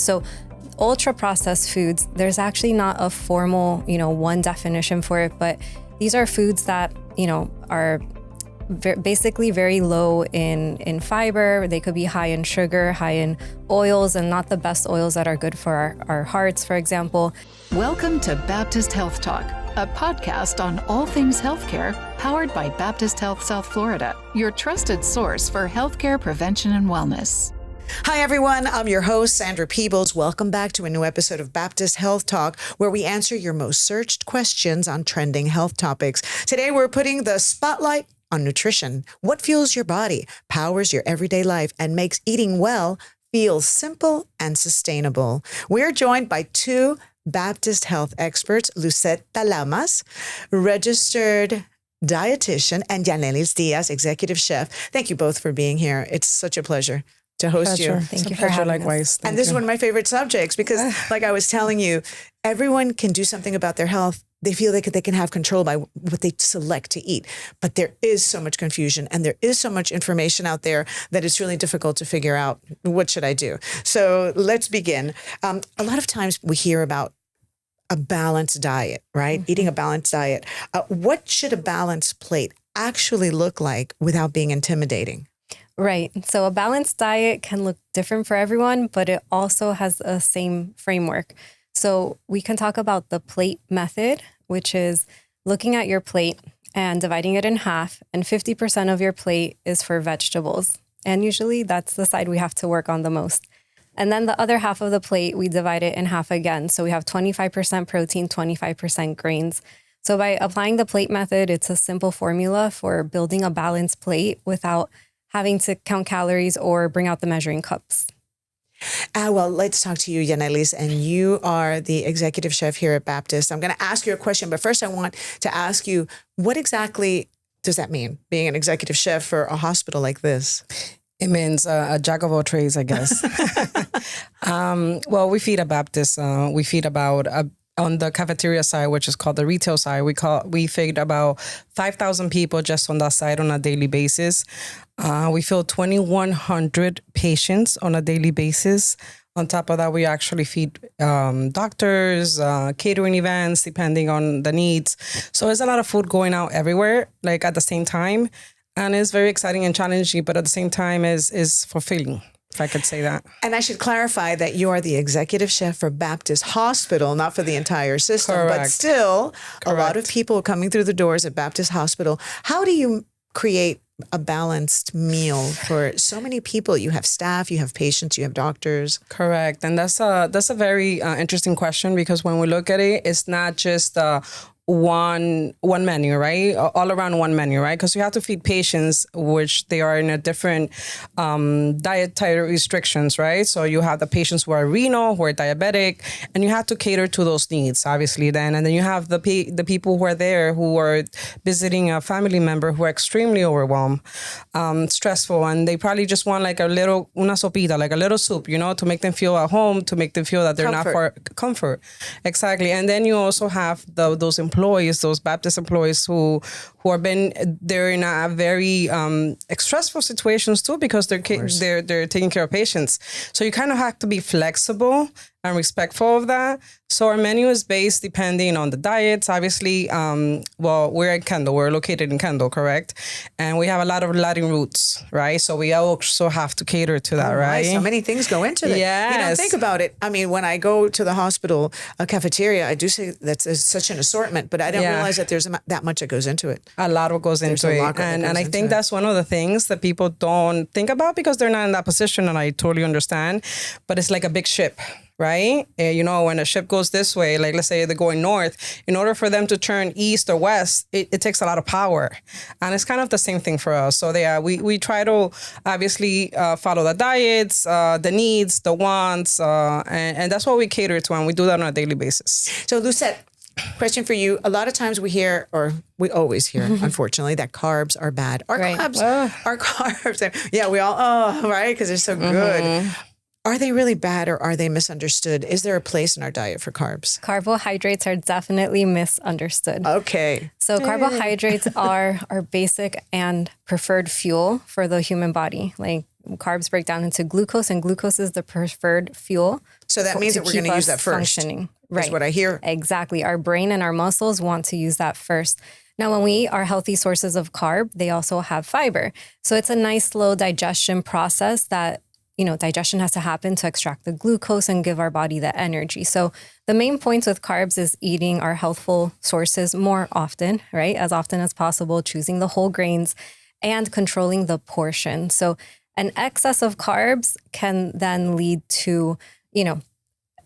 So ultra processed foods, there's actually not a formal, one definition for it, but these are foods that, are basically very low in fiber. They could be high in sugar, high in oils, and not the best oils that are good for our hearts, for example. Welcome to Baptist Health Talk, a podcast on all things healthcare, powered by Baptist Health South Florida, your trusted source for healthcare prevention and wellness. Hi, everyone. I'm your host, Sandra Peebles. Welcome back to a new episode of Baptist Health Talk, where we answer your most searched questions on trending health topics. Today, we're putting the spotlight on nutrition. What fuels your body, powers your everyday life, and makes eating well feel simple and sustainable. We're joined by two Baptist health experts, Lucette Talamas, registered dietitian, and Yanelis, Diaz, executive chef. Thank you both for being here. It's such a pleasure to host you. Thank you for having us. And this is one of my favorite subjects because, like I was telling you, everyone can do something about their health. They feel they can have control by what they select to eat. But there is so much confusion and there is so much information out there that it's really difficult to figure out what should I do. So let's begin. A lot of times we hear about a balanced diet, right? Mm-hmm. Eating a balanced diet. What should a balanced plate actually look like without being intimidating? Right. So a balanced diet can look different for everyone, but it also has a same framework. So we can talk about the plate method, which is looking at your plate and dividing it in half, and 50% of your plate is for vegetables. And usually that's the side we have to work on the most. And then the other half of the plate, we divide it in half again. So we have 25% protein, 25% grains. So by applying the plate method, it's a simple formula for building a balanced plate without having to count calories or bring out the measuring cups. Well, let's talk to you, Yanelis, and you are the executive chef here at Baptist. I'm going to ask you a question, but first I want to ask you, what exactly does that mean, being an executive chef for a hospital like this? It means a jack of all trades, I guess. Well, we feed at Baptist. We feed about on the cafeteria side, which is called the retail side, we feed about 5,000 people just on that side on a daily basis. We fill 2,100 patients on a daily basis. On top of that, we actually feed doctors, catering events, depending on the needs. So there's a lot of food going out everywhere, like at the same time. And it's very exciting and challenging, but at the same time is fulfilling, if I could say that. And I should clarify that you are the executive chef for Baptist Hospital, not for the entire system. Correct. But still, Correct. A lot of people coming through the doors at Baptist Hospital. How do you create a balanced meal for so many people? You have staff, you have patients, you have doctors. Correct. And that's a very interesting question, because when we look at it, it's not just one menu, right? All around one menu, right? Because you have to feed patients, which they are in a different dietary restrictions, right? So you have the patients who are renal, who are diabetic, and you have to cater to those needs, obviously. Then, and then you have the people who are there who are visiting a family member who are extremely overwhelmed, stressful, and they probably just want like una sopita, like a little soup, to make them feel at home, to make them feel that they're not for comfort. Exactly. And then you also have those Baptist employees who they're in a very stressful situations too, because they're taking care of patients. So you kind of have to be flexible and respectful of that. So our menu is based depending on the diets. Obviously, we're in Kendall. We're located in Kendall, correct? And we have a lot of Latin roots, right? So we also have to cater to that, right? So many things go into it. Yes. You don't think about it. I mean, when I go to the hospital cafeteria, I do say that's such an assortment, but I don't realize that there's that much that goes into it. A lot of goes into it. And I think that's one of the things that people don't think about because they're not in that position, and I totally understand. But it's like a big ship, right? When a ship goes this way, like let's say they're going north, in order for them to turn east or west, it takes a lot of power. And it's kind of the same thing for us. So we try to obviously follow the diets, the needs, the wants, and that's what we cater to, and we do that on a daily basis. So Lucette, question for you. A lot of times we hear, or we always hear, unfortunately, that carbs are bad. Our carbs, yeah, we all, right? Because they're so good. Are they really bad, or are they misunderstood? Is there a place in our diet for carbs? Carbohydrates are definitely misunderstood. Okay. So carbohydrates are our basic and preferred fuel for the human body. Like carbs break down into glucose, and glucose is the preferred fuel. So that means that we're going to use that first. Functioning. Right. Is what I hear. Exactly. Our brain and our muscles want to use that first. Now, when we eat our healthy sources of carb, they also have fiber. So it's a nice slow digestion process that, digestion has to happen to extract the glucose and give our body the energy. So the main points with carbs is eating our healthful sources more often, right? As often as possible, choosing the whole grains and controlling the portion. So an excess of carbs can then lead to,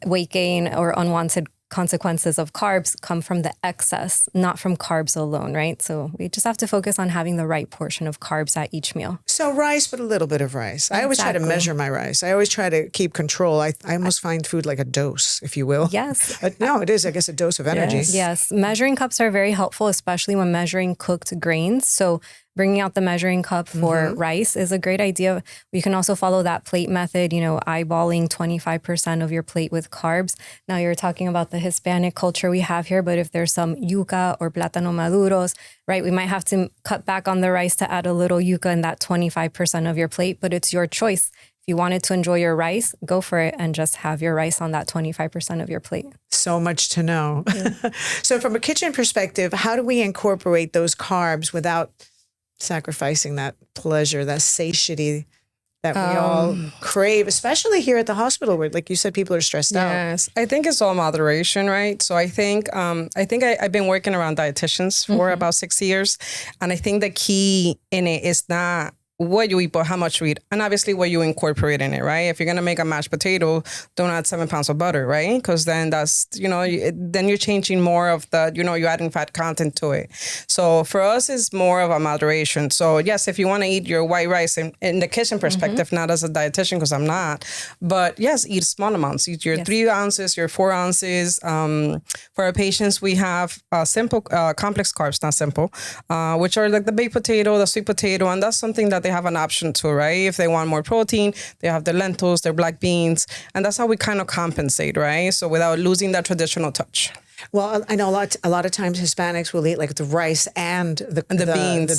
weight gain or unwanted consequences of carbs come from the excess, not from carbs alone, right? So we just have to focus on having the right portion of carbs at each meal. So rice, but a little bit of rice. I always try to measure my rice. I always try to keep control. I almost find food like a dose, if you will. Yes. No, it is, I guess, a dose of energy. Yes. Measuring cups are very helpful, especially when measuring cooked grains. So bringing out the measuring cup for rice is a great idea. You can also follow that plate method, eyeballing 25% of your plate with carbs. Now you're talking about the Hispanic culture we have here, but if there's some yuca or plátano maduros, right, we might have to cut back on the rice to add a little yuca in that 25% of your plate, but it's your choice. If you wanted to enjoy your rice, go for it and just have your rice on that 25% of your plate. So much to know. Yeah. So from a kitchen perspective, how do we incorporate those carbs without sacrificing that pleasure, that satiety that we all crave, especially here at the hospital where, like you said, people are stressed out. Yes, I think it's all moderation, right? So I think I've been working around dietitians for about 6 years. And I think the key in it is not what you eat, but how much you eat. And obviously what you incorporate in it, right? If you're going to make a mashed potato, don't add 7 pounds of butter, right? Because then that's, then you're changing more of the, you're adding fat content to it. So for us, it's more of a moderation. So yes, if you want to eat your white rice in the kitchen perspective, not as a dietitian, because I'm not, but yes, eat small amounts. Eat your 3 ounces, your 4 ounces. For our patients, we have simple, complex carbs, not simple, which are like the baked potato, the sweet potato, and that's something that they have an option to, right? If they want more protein, they have their lentils, their black beans, and that's how we kind of compensate, right? So without losing that traditional touch. Well, I know a lot of times Hispanics will eat like the rice and the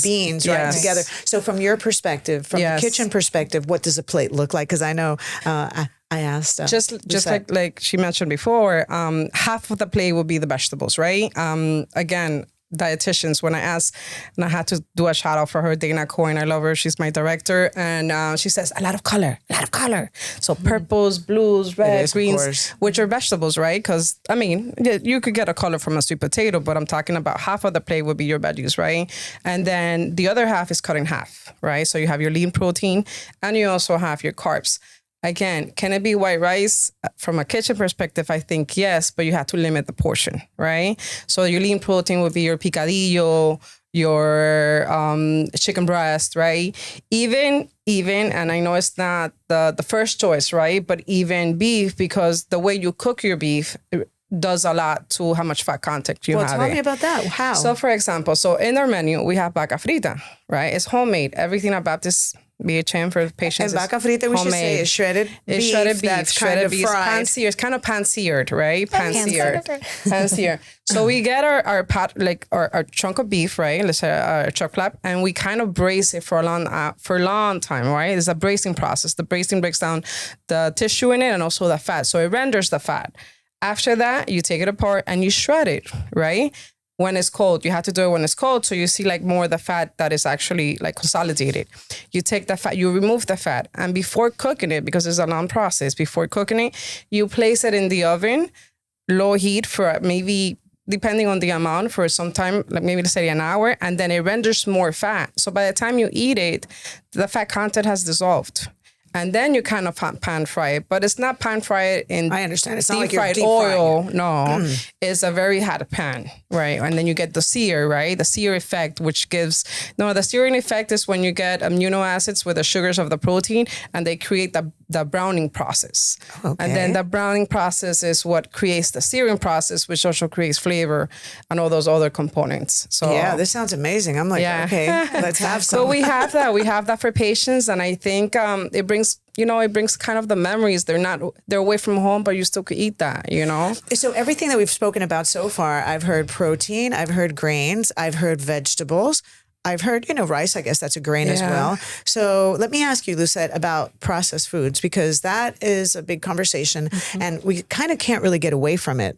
beans right together. So from your perspective, from the kitchen perspective, what does a plate look like? Because I know I asked. Just like she mentioned before, half of the plate will be the vegetables, right? Again, dietitians, when I asked, and I had to do a shout out for her, Dana Coyne, I love her, she's my director, and she says a lot of color. So purples, blues, reds, greens, which are vegetables, right? Because you could get a color from a sweet potato, but I'm talking about half of the plate would be your veggies, right? And then the other half is cut in half, right? So you have your lean protein and you also have your carbs. Again, can it be white rice? From a kitchen perspective, I think yes, but you have to limit the portion, right? So your lean protein would be your picadillo, your chicken breast, right? Even, and I know it's not the first choice, right? But even beef, because the way you cook your beef does a lot to how much fat content you have. Well, tell me about that. How? So for example, in our menu, we have vaca frita, right? It's homemade. Everything at Baptist BHM for patients. And vaca frita, we should say, is shredded beef. That's shredded beef. Pan-seared. It's kind of pan-seared, right? Pan-seared. So we get our chunk of beef, right? Let's say our chuck flap, and we kind of braise it for a long time, right? It's a bracing process. The bracing breaks down the tissue in it and also the fat. So it renders the fat. After that, you take it apart and you shred it, right? When it's cold, you have to do it when it's cold. So you see like more of the fat that is actually like consolidated. You take the fat, you remove the fat. And before cooking it, because it's a long process, before cooking it, you place it in the oven, low heat for maybe, depending on the amount, for some time, like maybe let's say an hour, and then it renders more fat. So by the time you eat it, the fat content has dissolved. And then you kind of pan fry it, but it's not pan fried in I understand. It's not like you're fried deep oil. frying. No, it's a very hot pan, right? And then you get the sear, right? The sear effect, which gives the searing effect is when you get amino acids with the sugars of the protein, and they create the browning process. Okay. And then the browning process is what creates the searing process, which also creates flavor and all those other components. So yeah, this sounds amazing. I'm like, okay, let's have some. So we have that. We have that for patients, and I think it brings kind of the memories. They're away from home, but you still could eat that, So everything that we've spoken about so far, I've heard protein, I've heard grains, I've heard vegetables. I've heard, rice, I guess that's a grain as well. So let me ask you, Lucette, about processed foods, because that is a big conversation and we kind of can't really get away from it.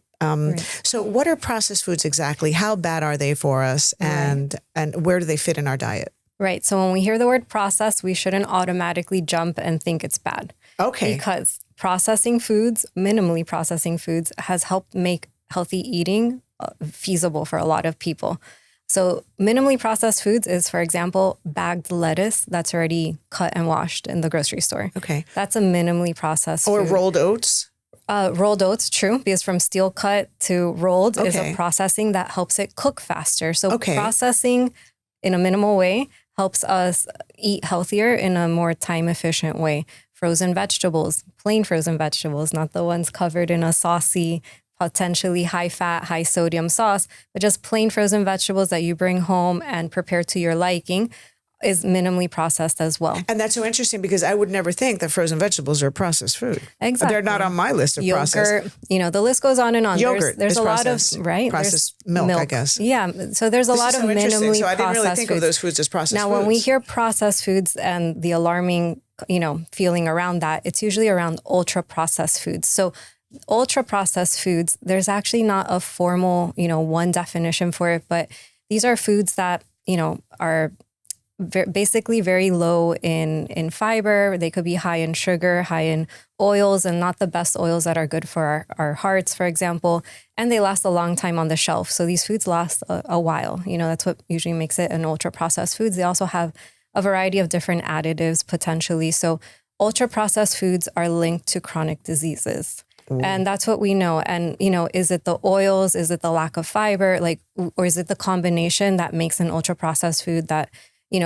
So what are processed foods exactly? How bad are they for us? And where do they fit in our diet? Right. So when we hear the word processed, we shouldn't automatically jump and think it's bad. Okay. Because processing foods, minimally processing foods, has helped make healthy eating feasible for a lot of people. So minimally processed foods is, for example, bagged lettuce that's already cut and washed in the grocery store. Okay. That's a minimally processed Or food. rolled oats? Rolled oats, true, because from steel cut to rolled is a processing that helps it cook faster. So processing in a minimal way helps us eat healthier in a more time-efficient way. Frozen vegetables, plain frozen vegetables, not the ones covered in a saucy, potentially high-fat, high-sodium sauce, but just plain frozen vegetables that you bring home and prepare to your liking is minimally processed as well. And that's so interesting because I would never think that frozen vegetables are processed food. Exactly. They're not on my list of Yogurt, processed. the list goes on and on. Yogurt there's is a lot processed. of, right? Processed milk, I guess. Yeah. So there's a lot of minimally processed foods. So I didn't really think of those foods as processed now, foods. when we hear processed foods and the alarming, feeling around that, it's usually around ultra processed foods. So ultra processed foods, there's actually not a formal, one definition for it, but these are foods that, are basically very low in fiber. They could be high in sugar, high in oils, and not the best oils that are good for our hearts, for example. And they last a long time on the shelf. So these foods last a while. That's what usually makes it an ultra processed foods. They also have a variety of different additives potentially. So ultra processed foods are linked to chronic diseases. And that's what we know. And, is it the oils? Is it the lack of fiber? Or is it the combination that makes an ultra processed food that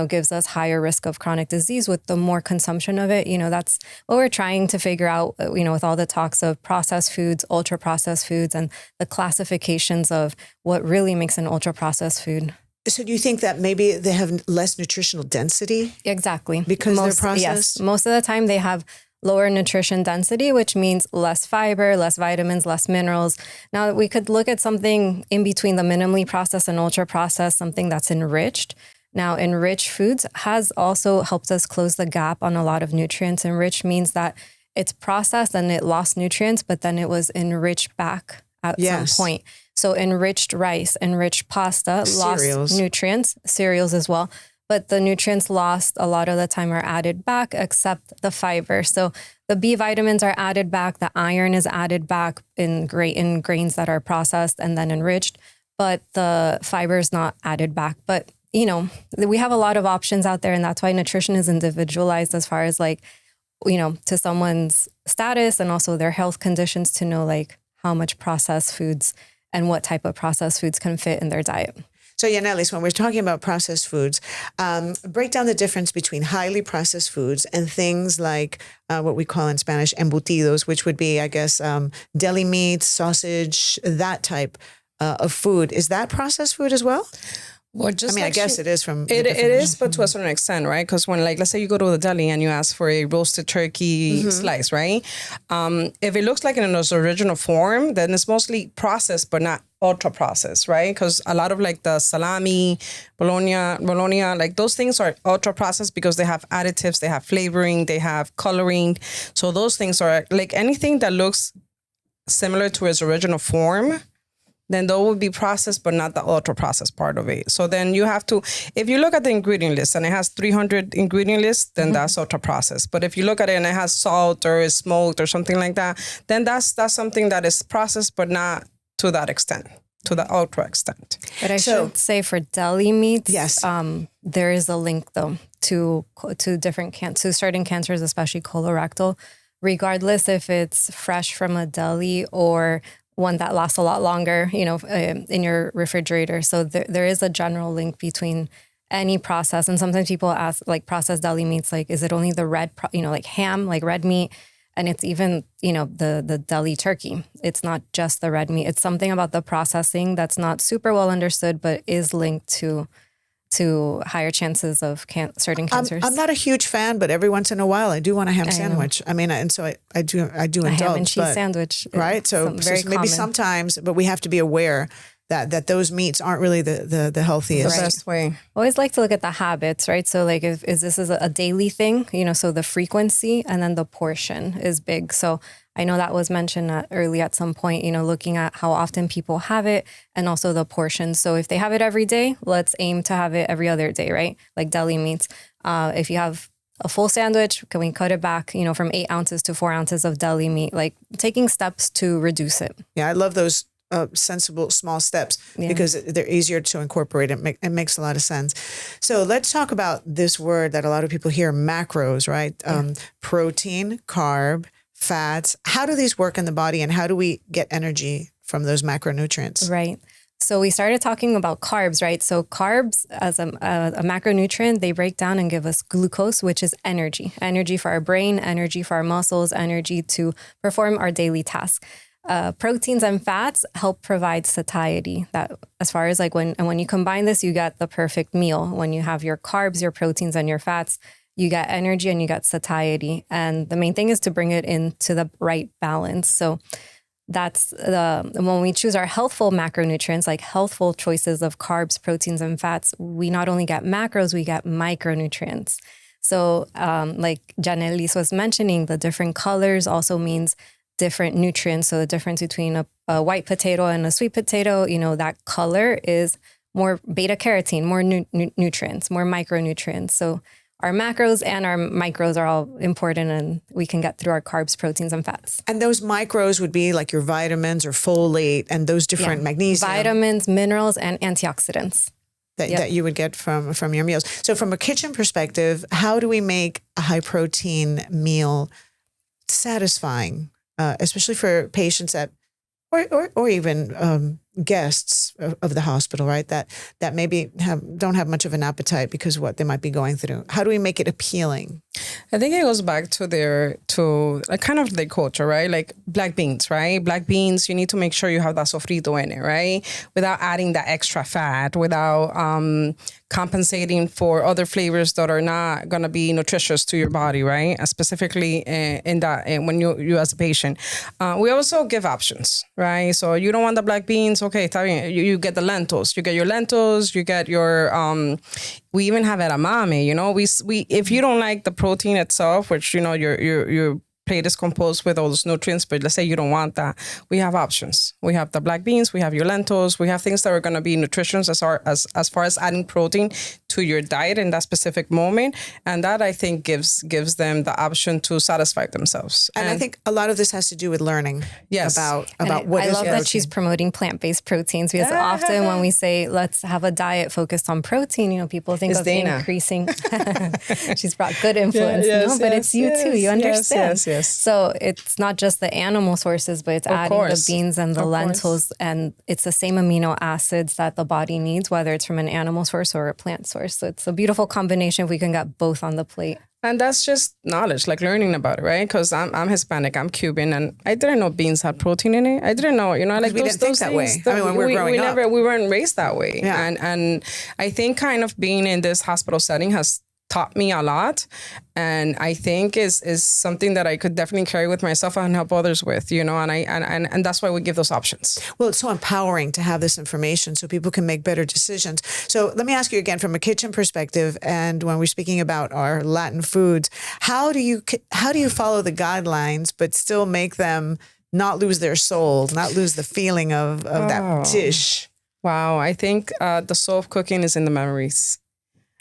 gives us higher risk of chronic disease with the more consumption of it? That's what we're trying to figure out, with all the talks of processed foods, ultra processed foods, and the classifications of what really makes an ultra processed food. So do you think that maybe they have less nutritional density? Exactly. Because they're processed? Yes. Most of the time they have lower nutrition density, which means less fiber, less vitamins, less minerals. Now, we could look at something in between the minimally processed and ultra processed, something that's enriched. Now, enriched foods has also helped us close the gap on a lot of nutrients. Enriched means that it's processed and it lost nutrients, but then it was enriched back at some point. So enriched rice, enriched pasta lost nutrients, cereals as well. But the nutrients lost a lot of the time are added back, except the fiber. So the B vitamins are added back. The iron is added back in grains that are processed and then enriched. But the fiber is not added back. But we have a lot of options out there, and that's why nutrition is individualized as far as to someone's status and also their health conditions to know how much processed foods and what type of processed foods can fit in their diet. So Yanelis, when we're talking about processed foods, break down the difference between highly processed foods and things like what we call in Spanish embutidos, which would be, I guess, deli meat, sausage, that type of food. Is that processed food as well? Well, I guess it is from... It is, but to a certain extent, right? Because when, let's say you go to the deli and you ask for a roasted turkey slice, right? If it looks like in its original form, then it's mostly processed, but not ultra processed, right? Because a lot of the salami, bologna, those things are ultra processed because they have additives, they have flavoring, they have coloring. So those things are anything that looks similar to its original form, then those would be processed, but not the ultra processed part of it. So then you have to, if you look at the ingredient list and it has 300 ingredient lists, then that's ultra processed. But if you look at it and it has salt or is smoked or something like that, then that's something that is processed, but not to that extent, to the ultra extent. But I should say for deli meats, yes, there is a link though to different to certain cancers, especially colorectal, regardless if it's fresh from a deli or one that lasts a lot longer, in your refrigerator. So there is a general link between any process. And sometimes people ask, processed deli meats, is it only the red, ham, red meat? And it's even, the deli turkey. It's not just the red meat. It's something about the processing that's not super well understood, but is linked to higher chances of certain cancers. I'm not a huge fan, but every once in a while I do want a ham sandwich. I mean, and so I do indulge. A ham and cheese sandwich. Right? So maybe sometimes, but we have to be aware that those meats aren't really the healthiest. The best way. I always like to look at the habits, right? So like if this is a daily thing, so the frequency and then the portion is big. So I know that was mentioned early at some point, looking at how often people have it and also the portion. So if they have it every day, let's aim to have it every other day, right? Like deli meats. If you have a full sandwich, can we cut it back, from 8 ounces to 4 ounces of deli meat, like taking steps to reduce it. Yeah, I love those sensible small steps because they're easier to incorporate. It makes a lot of sense. So let's talk about this word that a lot of people hear, macros, right? Protein, carb, fats. How do these work in the body and how do we get energy from those macronutrients? Right. So we started talking about carbs, right? So carbs as a macronutrient, they break down and give us glucose, which is energy for our brain, energy for our muscles, energy to perform our daily tasks. Proteins and fats help provide satiety. That as far as like when you combine this, you get the perfect meal. When you have your carbs, your proteins, and your fats, you get energy and you get satiety. And the main thing is to bring it into the right balance. So that's when we choose our healthful macronutrients, like healthful choices of carbs, proteins, and fats, we not only get macros, we get micronutrients. So like Yanelis was mentioning, the different colors also means different nutrients. So the difference between a white potato and a sweet potato, that color is more beta carotene, more nutrients, more micronutrients. So our macros and our micros are all important and we can get through our carbs, proteins, and fats. And those micros would be like your vitamins or folate and those different magnesium. Vitamins, minerals, and antioxidants. That you would get from your meals. So from a kitchen perspective, how do we make a high protein meal satisfying, especially for patients or even guests of the hospital, right? That maybe don't have much of an appetite because of what they might be going through. How do we make it appealing? I think it goes back to their culture, right? Like black beans, right? Black beans, you need to make sure you have that sofrito in it, right? Without adding that extra fat, without compensating for other flavors that are not going to be nutritious to your body, right? Specifically in that when you as a patient. We also give options, right? So you don't want the black beans, okay, you get the lentils. You get your lentils, you get your we even have edamame, we if you don't like the protein itself, which your plate is composed with all those nutrients, but let's say you don't want that, we have options. We have the black beans, we have your lentils, we have things that are going to be nutritious as far as adding protein to your diet in that specific moment, and that I think gives them the option to satisfy themselves. And I think a lot of this has to do with learning. Yes. about what I is love protein. that she's promoting plant-based proteins because often when we say let's have a diet focused on protein, people think It's of Dana. Increasing. She's brought good influence, but it's you too. You understand. Yes. So it's not just the animal sources, but it's adding the beans and the lentils, and it's the same amino acids that the body needs, whether it's from an animal source or a plant source. So it's a beautiful combination if we can get both on the plate. And that's just knowledge, like learning about it, right? Because I'm Hispanic, I'm Cuban, and I didn't know beans had protein in it. I didn't know, like we didn't think that way. I mean, when we were growing up, we weren't raised that way. Yeah. And I think kind of being in this hospital setting has taught me a lot, and I think is something that I could definitely carry with myself and help others with, and that's why we give those options. Well, it's so empowering to have this information so people can make better decisions. So let me ask you again from a kitchen perspective, and when we're speaking about our Latin foods, how do you follow the guidelines but still make them not lose their soul, not lose the feeling of that dish? Wow, I think the soul of cooking is in the memories.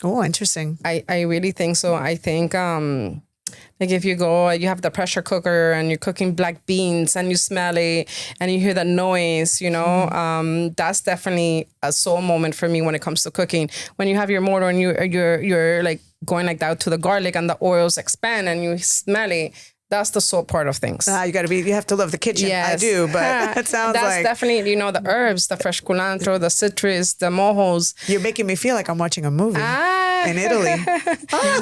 Oh, interesting. I really think so. I think like if you go, you have the pressure cooker and you're cooking black beans and you smell it and you hear that noise, that's definitely a soul moment for me when it comes to cooking. When you have your mortar and you're like going like that to the garlic and the oils expand and you smell it, that's the soul part of things. You have to love the kitchen. Yes. I do, but it sounds that's like... That's definitely, the herbs, the fresh culantro, the citrus, the mojos. You're making me feel like I'm watching a movie in Italy.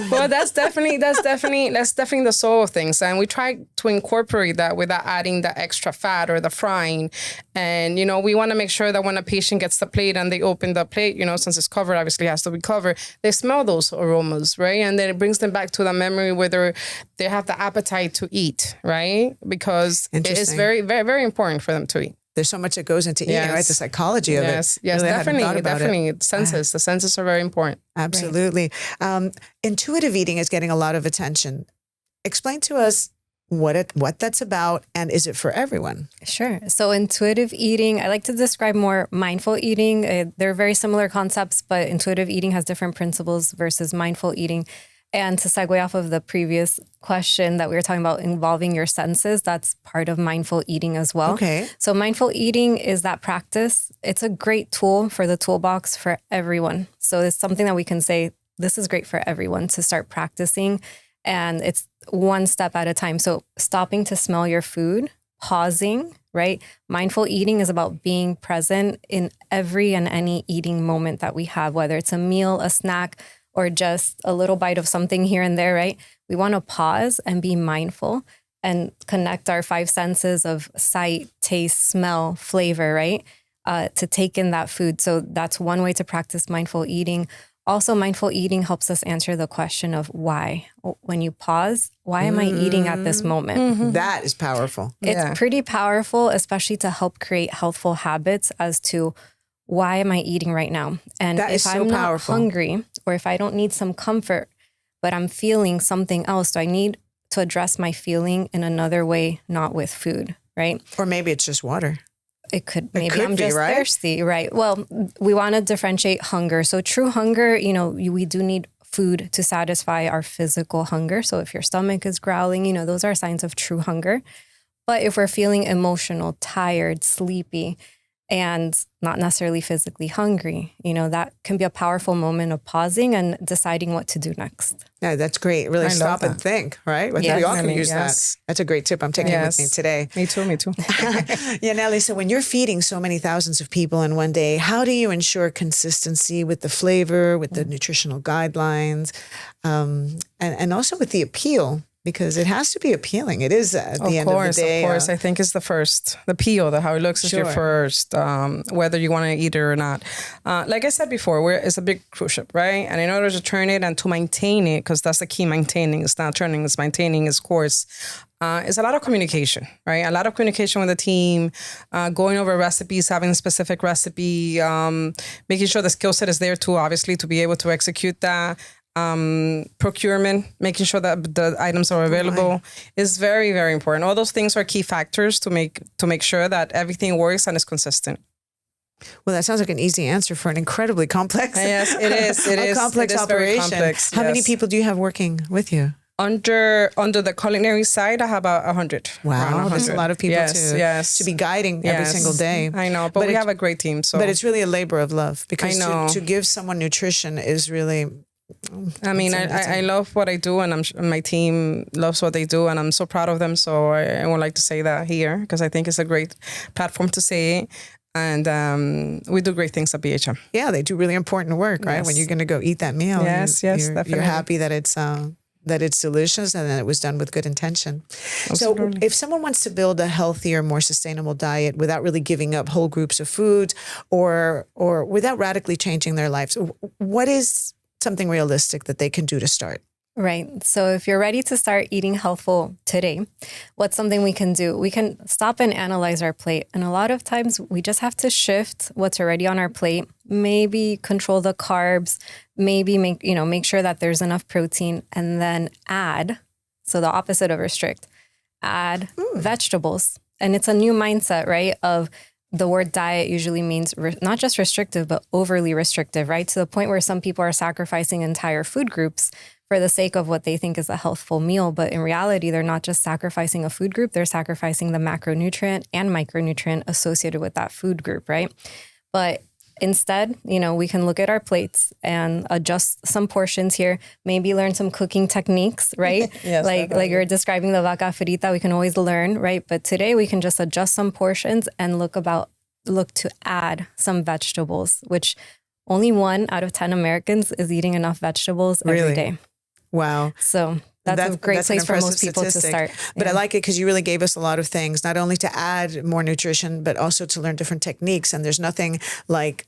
Well, that's definitely the soul of things. And we try to incorporate that without adding the extra fat or the frying. And, we want to make sure that when a patient gets the plate and they open the plate, since it's covered, obviously it has to be covered, they smell those aromas, right? And then it brings them back to the memory whether they have the appetite to eat, right? Because it is very, very, very important for them to eat. there's so much that goes into eating, right? The psychology of it. Yes, Really, I hadn't thought about definitely. it. The senses are very important. Absolutely. Intuitive eating is getting a lot of attention. Explain to us what that's about, and is it for everyone? Sure. So intuitive eating, I like to describe more mindful eating. They're very similar concepts, but intuitive eating has different principles versus mindful eating. And to segue off of the previous question that we were talking about involving your senses, that's part of mindful eating as well. Okay. So mindful eating is that practice. It's a great tool for the toolbox for everyone. So it's something that we can say, this is great for everyone to start practicing. And it's one step at a time. So stopping to smell your food, pausing, right? Mindful eating is about being present in every and any eating moment that we have, whether it's a meal, a snack, or just a little bite of something here and there, right? We want to pause and be mindful and connect our five senses of sight, taste, smell, flavor, right? To take in that food. So that's one way to practice mindful eating. Also, mindful eating helps us answer the question of why. When you pause, why am I eating at this moment? Mm-hmm. That is powerful. It's pretty powerful, especially to help create healthful habits as to why am I eating right now? And if I'm not hungry or if I don't need some comfort, but I'm feeling something else, so I need to address my feeling in another way, not with food, right? Or maybe it's just water. It could I'm just thirsty, right? Well, we want to differentiate hunger. So true hunger, we do need food to satisfy our physical hunger. So if your stomach is growling, those are signs of true hunger. But if we're feeling emotional, tired, sleepy, and not necessarily physically hungry, that can be a powerful moment of pausing and deciding what to do next. Yeah, that's great. Really stop and think, right? We all can use that. That's a great tip. I'm taking it with me today. Me too. Yanelis, so when you're feeding so many thousands of people in one day, how do you ensure consistency with the flavor, with the nutritional guidelines, and also with the appeal? Because it has to be appealing. It is at the end of the day. Of course. I think it's the first. The peel, how it looks is your first, whether you want to eat it or not. Like I said before, it's a big cruise ship, right? And in order to turn it and to maintain it, because that's the key, maintaining. It's not turning, it's maintaining its course. It's a lot of communication, right? A lot of communication with the team, going over recipes, having a specific recipe, making sure the skill set is there too, obviously, to be able to execute that. Procurement, making sure that the items are available is very, very important. All those things are key factors to make sure that everything works and is consistent. Well, that sounds like an easy answer for an incredibly complex. Yes, it is. It is complex operation. Complex, How many people do you have working with you? Under the culinary side, I have about 100. Wow, there's a lot of people to be guiding every single day. I know, but we have a great team. So, but it's really a labor of love, because to give someone nutrition is really. I mean, I love what I do, and my team loves what they do, and I'm so proud of them. So I would like to say that here, because I think it's a great platform to say it. And we do great things at BHM. Yeah, they do really important work, right? Yes. When you're going to go eat that meal, definitely. You're happy that it's delicious and that it was done with good intention. Absolutely. So if someone wants to build a healthier, more sustainable diet without really giving up whole groups of foods or without radically changing their lives, what is something realistic that they can do to start? Right. So if you're ready to start eating healthful today, what's something we can do? We can stop and analyze our plate. And a lot of times we just have to shift what's already on our plate, maybe control the carbs, maybe make sure that there's enough protein, and then add, so the opposite of restrict, add vegetables. And it's a new mindset, right? Of the word diet usually means not just restrictive, but overly restrictive, right? To the point where some people are sacrificing entire food groups for the sake of what they think is a healthful meal. But in reality, they're not just sacrificing a food group, they're sacrificing the macronutrient and micronutrient associated with that food group, right? But instead, we can look at our plates and adjust some portions here, maybe learn some cooking techniques, right? Yes, like you're describing the vaca frita, we can always learn, right? But today we can just adjust some portions and look to add some vegetables, which only 1 out of 10 Americans is eating enough vegetables every day. Wow. So that's a great that's an place for most impressive people to statistic. start. But Yeah. I like it because you really gave us a lot of things, not only to add more nutrition, but also to learn different techniques. And there's nothing like,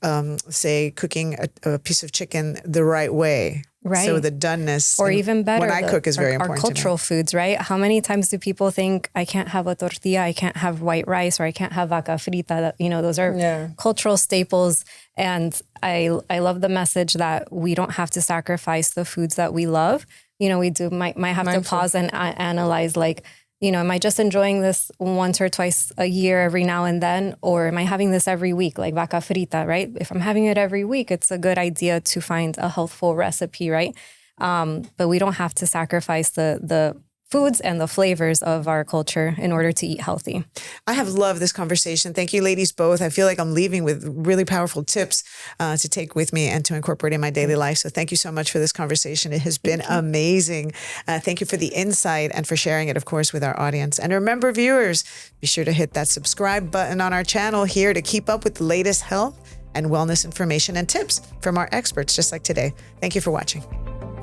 say, cooking a piece of chicken the right way. Right. So the doneness, Or even better, when I cook is very our important. cultural foods, right? How many times do people think I can't have a tortilla, I can't have white rice, or I can't have vaca frita? Those are cultural staples. And I love the message that we don't have to sacrifice the foods that we love. We might have to pause and analyze, like, am I just enjoying this once or twice a year every now and then? Or am I having this every week, like vaca frita, right? If I'm having it every week, it's a good idea to find a healthful recipe, right? But we don't have to sacrifice the foods and the flavors of our culture in order to eat healthy. I have loved this conversation. Thank you, ladies, both. I feel like I'm leaving with really powerful tips to take with me and to incorporate in my daily life. So thank you so much for this conversation. It has been amazing. Thank you for the insight and for sharing it, of course, with our audience. And remember, viewers, be sure to hit that subscribe button on our channel here to keep up with the latest health and wellness information and tips from our experts, just like today. Thank you for watching.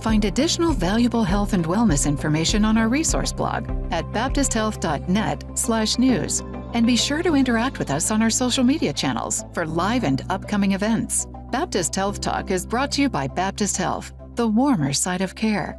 Find additional valuable health and wellness information on our resource blog at baptisthealth.net/news. And be sure to interact with us on our social media channels for live and upcoming events. Baptist Health Talk is brought to you by Baptist Health, the warmer side of care.